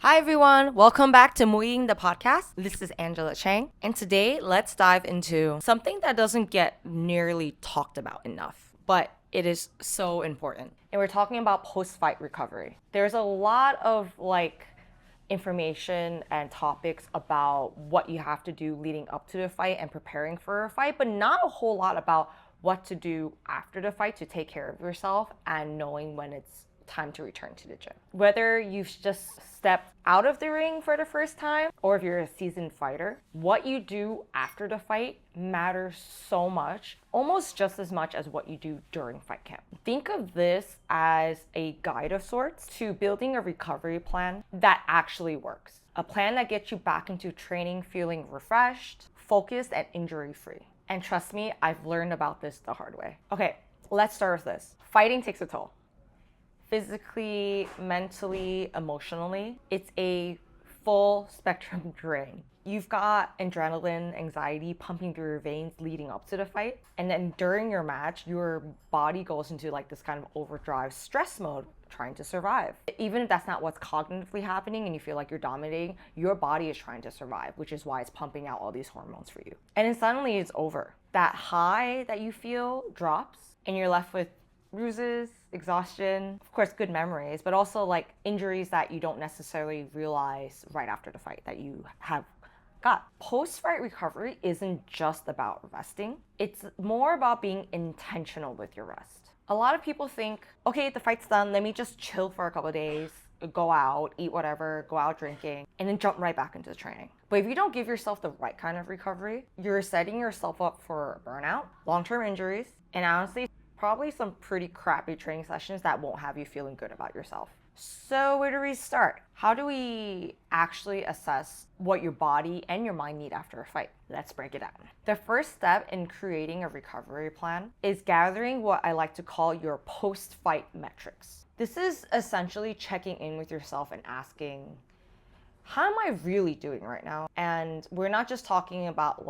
Hi everyone, welcome back to Muay the podcast. This is Angela Chang, and today let's dive into something that doesn't get nearly talked about enough, but it is so important. And we're talking about post-fight recovery. There's a lot of information and topics about what you have to do leading up to the fight and preparing for a fight, but not a whole lot about what to do after the fight to take care of yourself and knowing when it's time to return to the gym. Whether you've just stepped out of the ring for the first time or if you're a seasoned fighter, what you do after the fight matters so much, almost just as much as what you do during fight camp. Think of this as a guide of sorts to building a recovery plan that actually works. A plan that gets you back into training feeling refreshed, focused, and injury-free. And trust me, I've learned about this the hard way. Okay, let's start with this. Fighting takes a toll. Physically, mentally, emotionally. It's a full spectrum drain. You've got adrenaline, anxiety pumping through your veins leading up to the fight. And then during your match, your body goes into this kind of overdrive stress mode, trying to survive. Even if that's not what's cognitively happening and you feel like you're dominating, your body is trying to survive, which is why it's pumping out all these hormones for you. And then suddenly it's over. That high that you feel drops and you're left with bruises, exhaustion, of course, good memories, but also injuries that you don't necessarily realize right after the fight that you have got. Post-fight recovery isn't just about resting. It's more about being intentional with your rest. A lot of people think, okay, the fight's done, let me just chill for a couple of days, go out, eat whatever, go out drinking, and then jump right back into the training. But if you don't give yourself the right kind of recovery, you're setting yourself up for burnout, long-term injuries, and honestly, probably some pretty crappy training sessions that won't have you feeling good about yourself. So where do we start? How do we actually assess what your body and your mind need after a fight? Let's break it down. The first step in creating a recovery plan is gathering what I like to call your post-fight metrics. This is essentially checking in with yourself and asking, how am I really doing right now? And we're not just talking about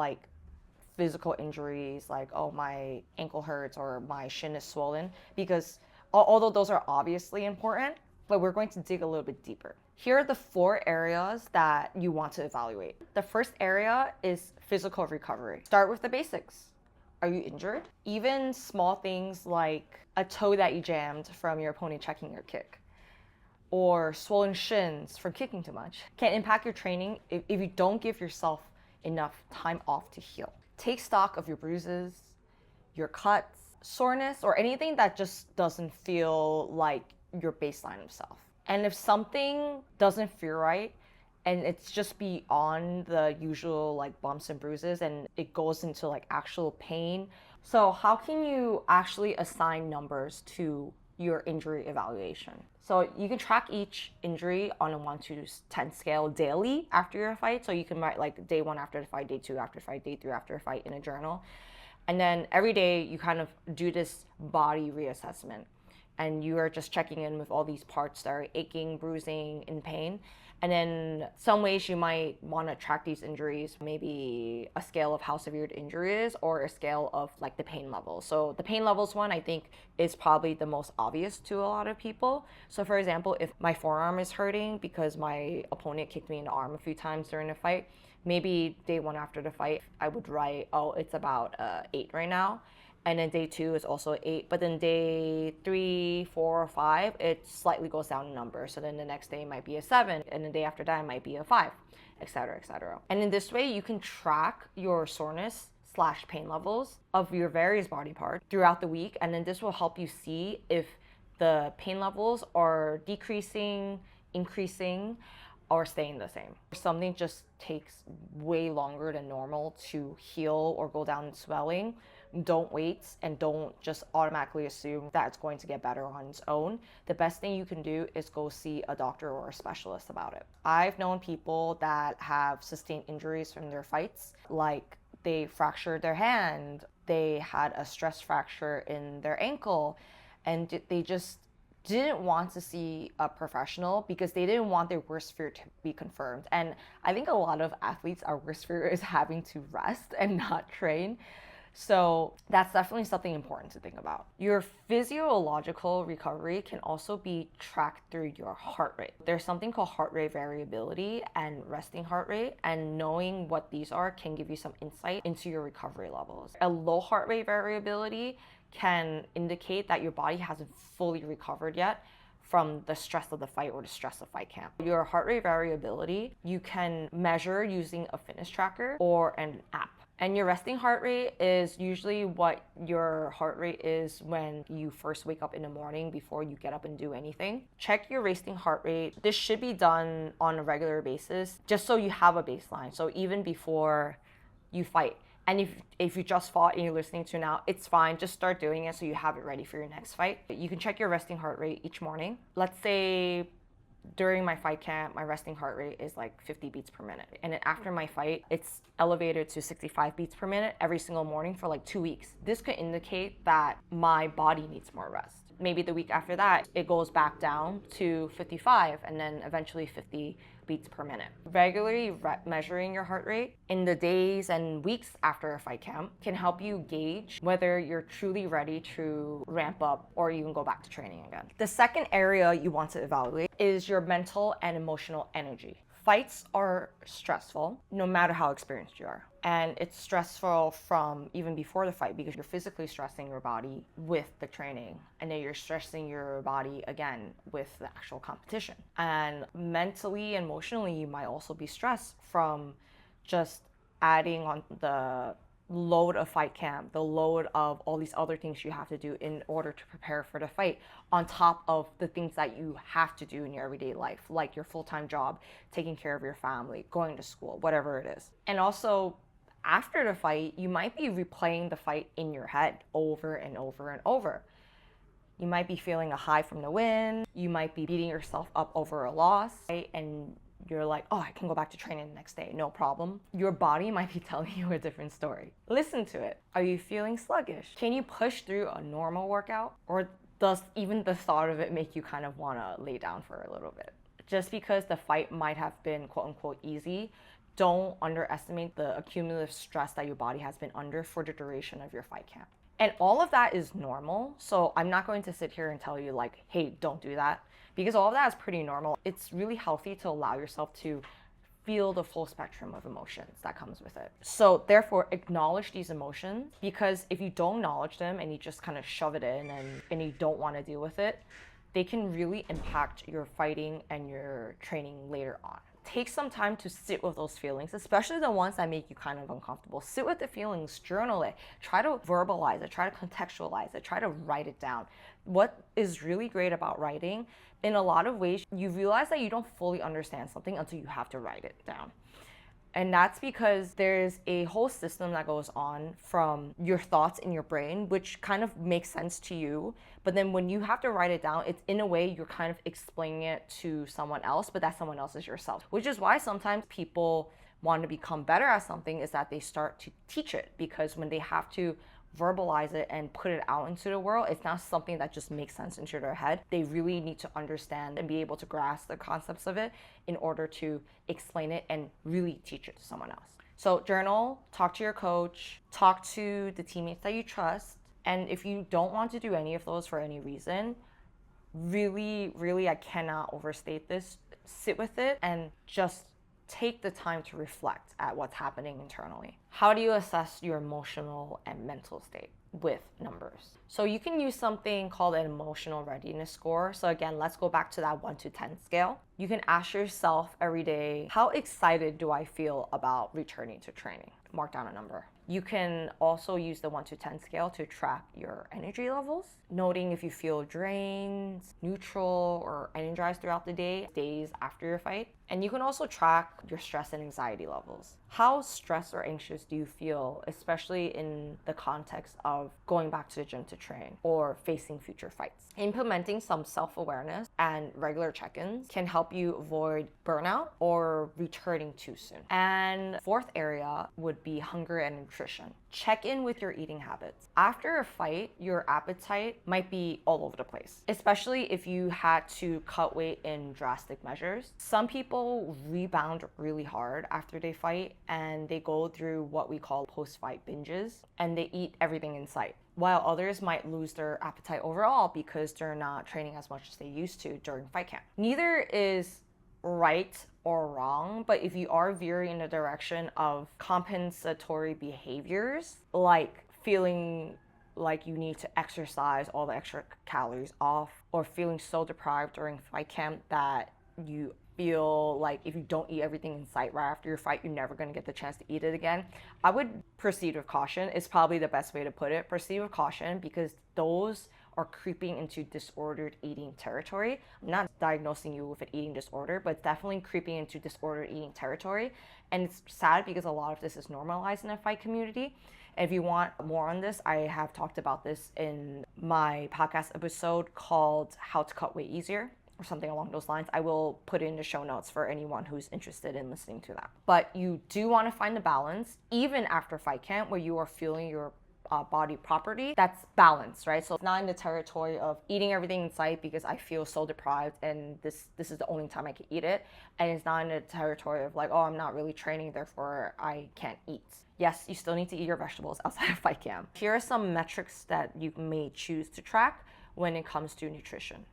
physical injuries oh, my ankle hurts or my shin is swollen, because although those are obviously important, but we're going to dig a little bit deeper. Here are the 4 areas that you want to evaluate. The first area is physical recovery. Start with the basics. Are you injured? Even small things like a toe that you jammed from your opponent checking your kick or swollen shins from kicking too much can impact your training if you don't give yourself enough time off to heal. Take stock of your bruises, your cuts, soreness, or anything that just doesn't feel like your baseline of self. And if something doesn't feel right and it's just beyond the usual bumps and bruises and it goes into actual pain, so how can you actually assign numbers to your injury evaluation? So you can track each injury on a 1 to 10 scale daily after your fight. So you can write day 1 after the fight, day 2 after the fight, day 3 after the fight in a journal. And then every day you kind of do this body reassessment. And you are just checking in with all these parts that are aching, bruising, in pain. And then some ways you might want to track these injuries, maybe a scale of how severe the injury is or a scale of the pain level. So the pain levels one, I think, is probably the most obvious to a lot of people. So for example, if my forearm is hurting because my opponent kicked me in the arm a few times during the fight, maybe day 1 after the fight, I would write, oh, it's about 8 right now. And then day 2 is also 8, but then day 3, 4, 5, it slightly goes down in number. So then the next day might be a 7, and the day after that it might be a 5, etc., etc. And in this way, you can track your soreness/pain levels of your various body parts throughout the week, and then this will help you see if the pain levels are decreasing, increasing, or staying the same. Something just takes way longer than normal to heal or go down in swelling. Don't wait and don't just automatically assume that it's going to get better on its own. The best thing you can do is go see a doctor or a specialist about it. I've known people that have sustained injuries from their fights, like they fractured their hand, they had a stress fracture in their ankle, and they just didn't want to see a professional because they didn't want their worst fear to be confirmed. And I think a lot of athletes, our worst fear is having to rest and not train. So that's definitely something important to think about. Your physiological recovery can also be tracked through your heart rate. There's something called heart rate variability and resting heart rate, and knowing what these are can give you some insight into your recovery levels. A low heart rate variability can indicate that your body hasn't fully recovered yet from the stress of the fight or the stress of fight camp. Your heart rate variability, you can measure using a fitness tracker or an app. And your resting heart rate is usually what your heart rate is when you first wake up in the morning before you get up and do anything. Check your resting heart rate. This should be done on a regular basis just so you have a baseline. So even before you fight. And if you just fought and you're listening to now, it's fine. Just start doing it so you have it ready for your next fight. You can check your resting heart rate each morning. Let's say during my fight camp, my resting heart rate is like 50 beats per minute. And then after my fight, it's elevated to 65 beats per minute every single morning for like 2 weeks. This could indicate that my body needs more rest. Maybe the week after that, it goes back down to 55 and then eventually 50 beats per minute. Regularly measuring your heart rate in the days and weeks after a fight camp can help you gauge whether you're truly ready to ramp up or even go back to training again. The second area you want to evaluate is your mental and emotional energy. Fights are stressful no matter how experienced you are. And it's stressful from even before the fight because you're physically stressing your body with the training, and then you're stressing your body again with the actual competition. And mentally, emotionally, you might also be stressed from just adding on the load of fight camp, the load of all these other things you have to do in order to prepare for the fight, on top of the things that you have to do in your everyday life, like your full-time job, taking care of your family, going to school, whatever it is. And also, after the fight, you might be replaying the fight in your head over and over and over. You might be feeling a high from the win. You might be beating yourself up over a loss, right? And you're like, oh, I can go back to training the next day, no problem. Your body might be telling you a different story. Listen to it. Are you feeling sluggish? Can you push through a normal workout? Or does even the thought of it make you kind of want to lay down for a little bit? Just because the fight might have been quote unquote easy, don't underestimate the accumulative stress that your body has been under for the duration of your fight camp. And all of that is normal. So I'm not going to sit here and tell you like, hey, don't do that, because all of that is pretty normal. It's really healthy to allow yourself to feel the full spectrum of emotions that comes with it. So therefore, acknowledge these emotions, because if you don't acknowledge them and you just kind of shove it in and you don't want to deal with it, they can really impact your fighting and your training later on. Take some time to sit with those feelings, especially the ones that make you kind of uncomfortable. Sit with the feelings, journal it, try to verbalize it, try to contextualize it, try to write it down. What is really great about writing, in a lot of ways, you realize that you don't fully understand something until you have to write it down. And that's because there's a whole system that goes on from your thoughts in your brain, which kind of makes sense to you. But then when you have to write it down, it's in a way you're kind of explaining it to someone else, but that someone else is yourself. Which is why sometimes people want to become better at something, is that they start to teach it, because when they have to verbalize it and put it out into the world, it's not something that just makes sense into their head. They really need to understand and be able to grasp the concepts of it in order to explain it and really teach it to someone else. So journal, talk to your coach, talk to the teammates that you trust. And if you don't want to do any of those for any reason, really, I cannot overstate this. Sit with it and just take the time to reflect at what's happening internally. How do you assess your emotional and mental state? With numbers. So you can use something called an emotional readiness score. So again, let's go back to that 1 to 10 scale. You can ask yourself every day, how excited do I feel about returning to training? Mark down a number. You can also use the 1 to 10 scale to track your energy levels, noting if you feel drained, neutral, or energized throughout the day, days after your fight. And you can also track your stress and anxiety levels. How stressed or anxious do you feel, especially in the context of going back to the gym to train or facing future fights? Implementing some self-awareness and regular check-ins can help you avoid burnout or returning too soon. And fourth area would be hunger and nutrition. Check in with your eating habits. After a fight, your appetite might be all over the place, especially if you had to cut weight in drastic measures. Some people rebound really hard after they fight and they go through what we call post-fight binges and they eat everything in sight, while others might lose their appetite overall because they're not training as much as they used to during fight camp. Neither is right or wrong, but if you are veering in the direction of compensatory behaviors, like feeling like you need to exercise all the extra calories off, or feeling so deprived during fight camp that you feel like if you don't eat everything in sight right after your fight, you're never going to get the chance to eat it again, I would proceed with caution. Is probably the best way to put it. Proceed with caution, because those are creeping into disordered eating territory. I'm not diagnosing you with an eating disorder, but definitely creeping into disordered eating territory. And it's sad because a lot of this is normalized in the fight community. And if you want more on this, I have talked about this in my podcast episode called How to Cut Weight Easier, or something along those lines. I will put it in the show notes for anyone who's interested in listening to that. But you do want to find the balance, even after fight camp, where you are feeling your body property that's balanced, right? So it's not in the territory of eating everything in sight because I feel so deprived and this is the only time I can eat it. And it's not in the territory of like, oh, I'm not really training, therefore I can't eat. Yes, you still need to eat your vegetables outside of fight camp. Here are some metrics that you may choose to track when it comes to nutrition.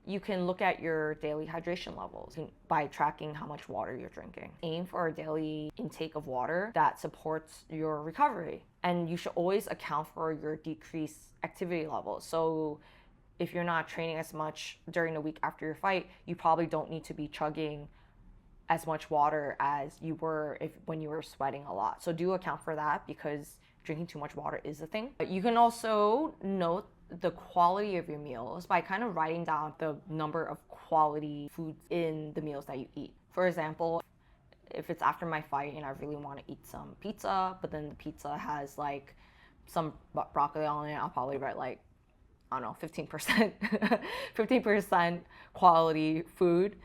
You can look at your daily hydration levels by tracking how much water you're drinking. Aim for a daily intake of water that supports your recovery. And you should always account for your decreased activity levels. So if you're not training as much during the week after your fight, you probably don't need to be chugging as much water as you were when you were sweating a lot. So do account for that, because drinking too much water is a thing. But you can also note the quality of your meals by kind of writing down the number of quality foods in the meals that you eat. For example, if it's after my fight and I really want to eat some pizza, but then the pizza has like some broccoli on it, I'll probably write like, I don't know, 15%, 15% quality food.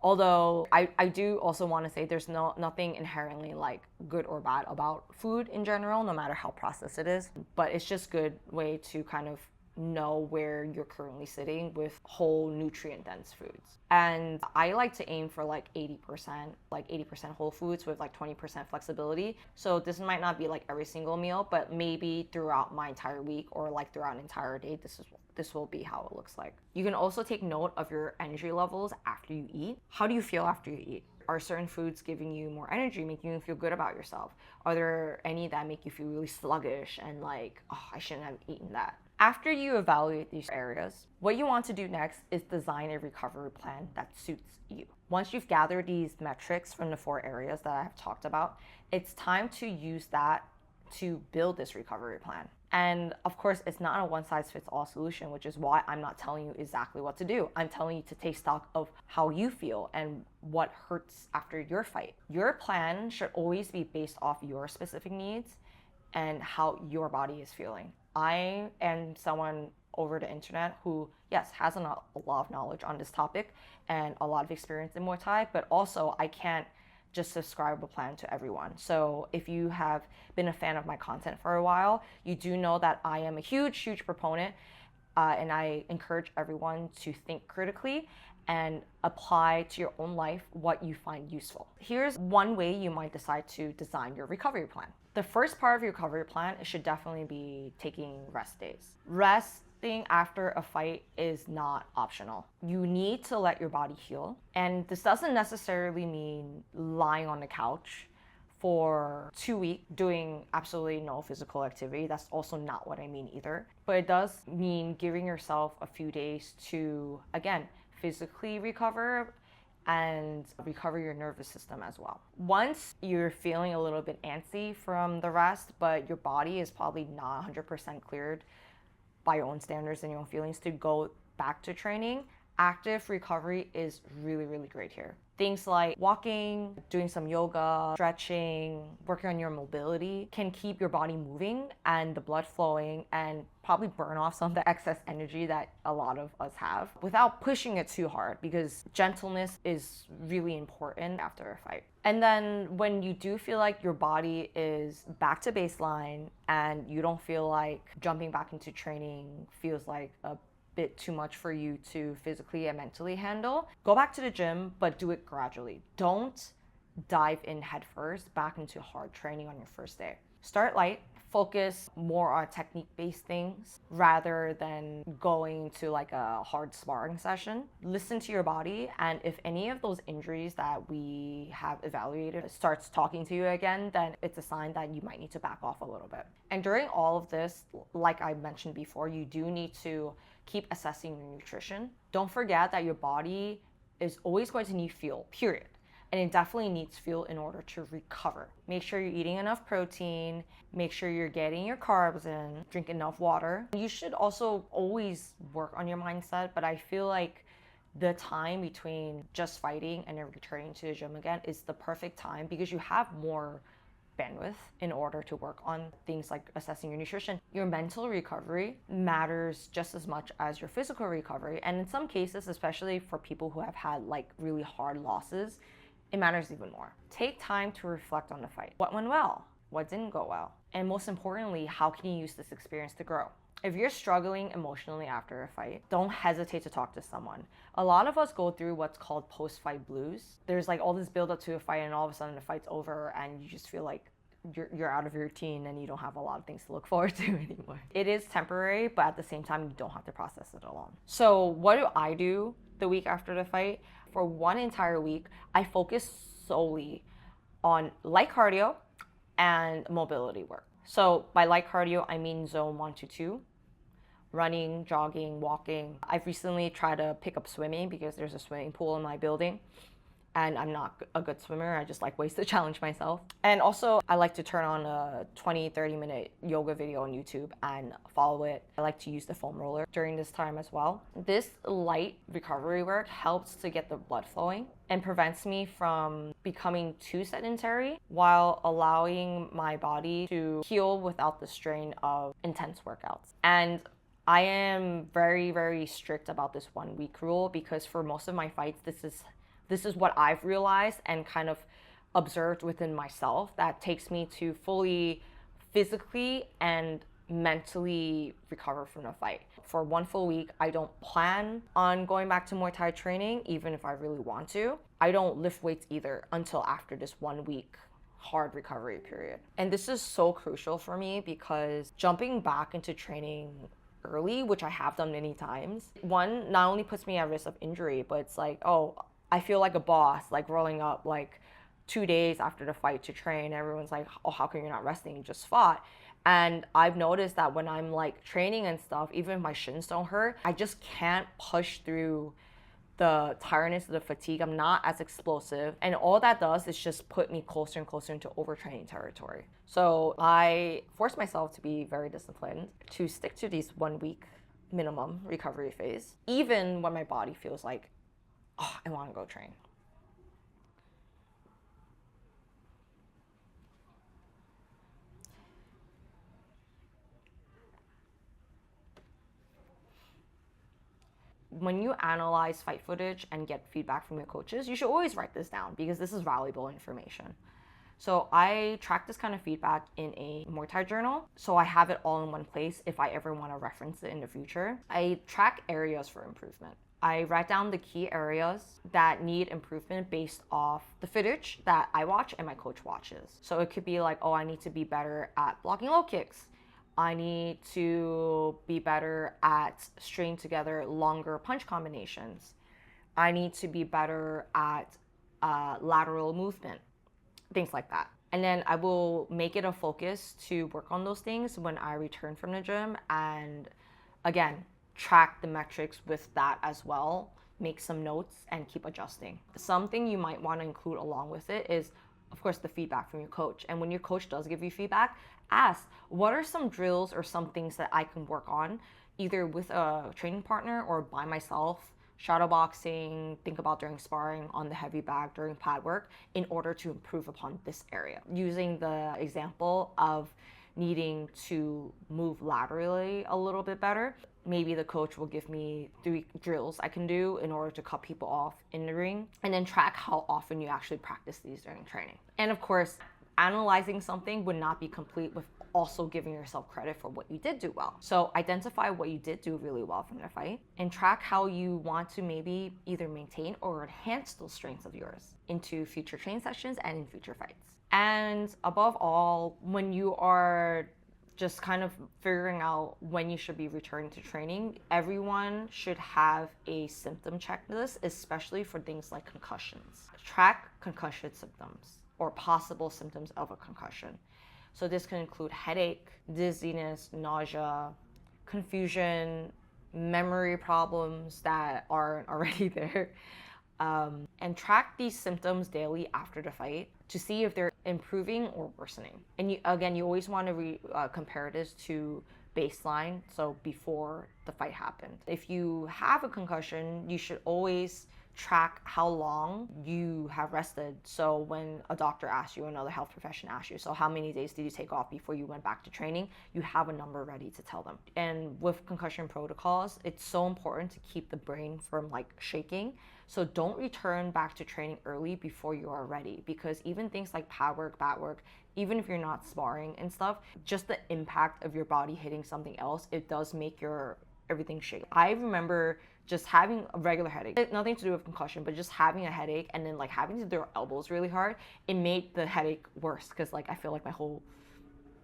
Although I do also want to say there's nothing inherently like good or bad about food in general, no matter how processed it is. But it's just good way to kind of know where you're currently sitting with whole nutrient dense foods. And I like to aim for like 80% whole foods with like 20% flexibility. So this might not be like every single meal, but maybe throughout my entire week or like throughout an entire day, this will be how it looks like. You can also take note of your energy levels after you eat. How do you feel after you eat? Are certain foods giving you more energy, making you feel good about yourself? Are there any that make you feel really sluggish and like, oh, I shouldn't have eaten that? After you evaluate these areas, what you want to do next is design a recovery plan that suits you. Once you've gathered these metrics from the 4 areas that I have talked about, it's time to use that to build this recovery plan. And of course, it's not a one-size-fits-all solution, which is why I'm not telling you exactly what to do. I'm telling you to take stock of how you feel and what hurts after your fight. Your plan should always be based off your specific needs and how your body is feeling. I am someone over the internet who, yes, has a lot of knowledge on this topic and a lot of experience in Muay Thai, but also I can't just subscribe a plan to everyone. So if you have been a fan of my content for a while, you do know that I am a huge proponent and I encourage everyone to think critically and apply to your own life what you find useful. Here's one way you might decide to design your recovery plan. The first part of your recovery plan should definitely be taking rest days. Resting after a fight is not optional. You need to let your body heal. And this doesn't necessarily mean lying on the couch for 2 weeks doing absolutely no physical activity. That's also not what I mean either. But it does mean giving yourself a few days to, again, physically recover and recover your nervous system as well. Once you're feeling a little bit antsy from the rest, but your body is probably not 100% cleared by your own standards and your own feelings to go back to training, active recovery is really great here. Things like walking, doing some yoga, stretching, working on your mobility can keep your body moving and the blood flowing and probably burn off some of the excess energy that a lot of us have without pushing it too hard, because gentleness is really important after a fight. And then when you do feel like your body is back to baseline and you don't feel like jumping back into training feels like a bit too much for you to physically and mentally handle, go back to the gym, but do it gradually. Don't dive in headfirst back into hard training on your first day. Start light, focus more on technique-based things rather than going to like a hard sparring session. Listen to your body, and if any of those injuries that we have evaluated starts talking to you again, then it's a sign that you might need to back off a little bit. And during all of this, like I mentioned before, you do need to keep assessing your nutrition. Don't forget that your body is always going to need fuel, period. And it definitely needs fuel in order to recover. Make sure you're eating enough protein, make sure you're getting your carbs in, drink enough water. You should also always work on your mindset, but I feel like the time between just fighting and then returning to the gym again is the perfect time because you have more bandwidth in order to work on things like assessing your nutrition. Your mental recovery matters just as much as your physical recovery. And in some cases, especially for people who have had like really hard losses, it matters even more. Take time to reflect on the fight. What went well? What didn't go well? And most importantly, how can you use this experience to grow? If you're struggling emotionally after a fight, don't hesitate to talk to someone. A lot of us go through what's called post-fight blues. There's like all this build up to a fight and all of a sudden the fight's over and you just feel like you're out of your routine and you don't have a lot of things to look forward to anymore. It is temporary, but at the same time, you don't have to process it alone. So what do I do the week after the fight? For one entire week, I focus solely on light cardio and mobility work. So by light cardio, I mean zone 1 to 2, running, jogging, walking. I've recently tried to pick up swimming because there's a swimming pool in my building and I'm not a good swimmer. I just like ways to challenge myself. And also I like to turn on a 20-30 minute yoga video on YouTube and follow it. I like to use the foam roller during this time as well. This light recovery work helps to get the blood flowing and prevents me from becoming too sedentary while allowing my body to heal without the strain of intense workouts. And I am very, very strict about this 1 week rule because for most of my fights, this is what I've realized and kind of observed within myself that takes me to fully physically and mentally recover from the fight. For 1 full week, I don't plan on going back to Muay Thai training, even if I really want to. I don't lift weights either until after this 1 week hard recovery period. And this is so crucial for me because jumping back into training early, which I have done many times, one, not only puts me at risk of injury, but it's like, oh, I feel like a boss, like rolling up like 2 days after the fight to train. Everyone's like, oh, how come you're not resting? You just fought. And I've noticed that when I'm like training and stuff, even if my shins don't hurt, I just can't push through the tiredness of the fatigue. I'm not as explosive. And all that does is just put me closer and closer into overtraining territory. So I force myself to be very disciplined, to stick to these 1 week minimum recovery phase, even when my body feels like, oh, I want to go train. When you analyze fight footage and get feedback from your coaches, you should always write this down because this is valuable information. So I track this kind of feedback in a Muay Thai journal, so I have it all in one place if I ever want to reference it in the future. I track areas for improvement. I write down the key areas that need improvement based off the footage that I watch and my coach watches. So it could be like, oh, I need to be better at blocking low kicks. I need to be better at stringing together longer punch combinations. I need to be better at lateral movement, things like that. And then I will make it a focus to work on those things when I return from the gym and again, track the metrics with that as well, make some notes and keep adjusting. Something you might want to include along with it is, of course, the feedback from your coach. And when your coach does give you feedback, ask, what are some drills or some things that I can work on, either with a training partner or by myself shadow boxing, think about during sparring on the heavy bag during pad work in order to improve upon this area. Using the example of needing to move laterally a little bit better, maybe the coach will give me 3 drills I can do in order to cut people off in the ring, and then track how often you actually practice these during training. And of course, analyzing something would not be complete with also giving yourself credit for what you did do well. So identify what you did do really well from the fight and track how you want to maybe either maintain or enhance those strengths of yours into future training sessions and in future fights. And above all, when you are just kind of figuring out when you should be returning to training, everyone should have a symptom checklist, especially for things like concussions. Track concussion symptoms or possible symptoms of a concussion. So this can include headache, dizziness, nausea, confusion, memory problems that aren't already there. And track these symptoms daily after the fight to see if they're improving or worsening. And you always want to compare this to baseline, so before the fight happened. If you have a concussion, you should always track how long you have rested. So when a doctor asks you, another health profession asks you, so how many days did you take off before you went back to training, you have a number ready to tell them. And with concussion protocols, it's so important to keep the brain from like shaking. So don't return back to training early before you are ready, because even things like pad work, bat work, even if you're not sparring and stuff, just the impact of your body hitting something else, it does make your everything shake. I remember just having a regular headache, nothing to do with concussion, but just having a headache and then like having to do our elbows really hard, it made the headache worse because like I feel like my whole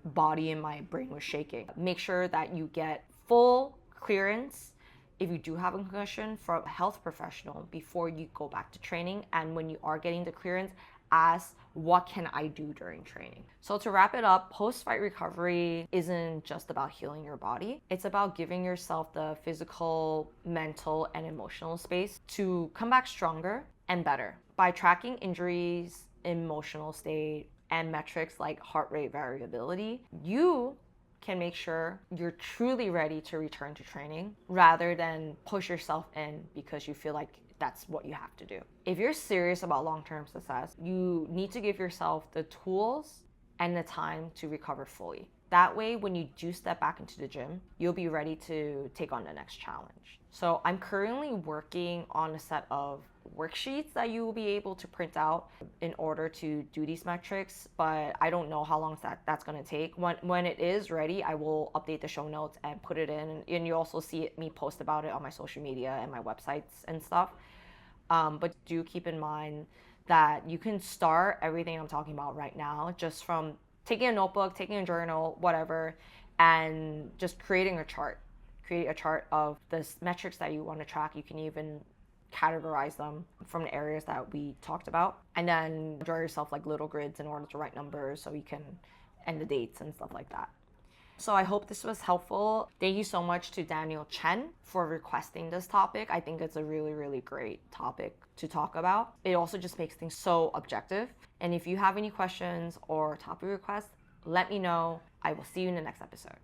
body and my brain was shaking. Make sure that you get full clearance if you do have a concussion from a health professional before you go back to training. And when you are getting the clearance, ask, what can I do during training? So to wrap it up, post-fight recovery isn't just about healing your body. It's about giving yourself the physical, mental, and emotional space to come back stronger and better. By tracking injuries, emotional state, and metrics like heart rate variability, you can make sure you're truly ready to return to training rather than push yourself in because you feel like that's what you have to do. If you're serious about long-term success, you need to give yourself the tools and the time to recover fully. That way, when you do step back into the gym, you'll be ready to take on the next challenge. So I'm currently working on a set of worksheets that you will be able to print out in order to do these metrics, but I don't know how long that's going to take. When it is ready, I will update the show notes and put it in, and you also see me post about it on my social media and my websites and stuff. But do keep in mind that you can start everything I'm talking about right now just from taking a notebook, taking a journal, whatever, and just creating a chart. Create a chart of the metrics that you want to track. You can even categorize them from the areas that we talked about, and then draw yourself like little grids in order to write numbers so you can end the dates and stuff like that. So I hope this was helpful. Thank you so much to Daniel Chen for requesting this topic. I think it's a really, really great topic to talk about. It also just makes things so objective. And if you have any questions or topic requests, let me know. I will see you in the next episode.